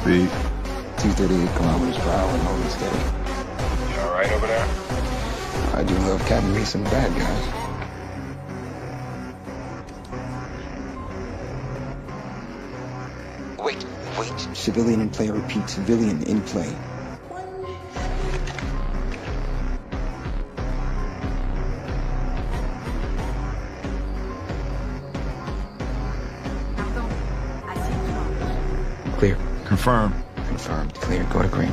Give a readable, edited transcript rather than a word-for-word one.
speed? 238 kilometers per hour, holding steady. You alright over there? I do love catching me some bad guys. Wait. Civilian in play, I repeat, civilian in play. Clear. Confirm. Confirmed. Clear. Go to green.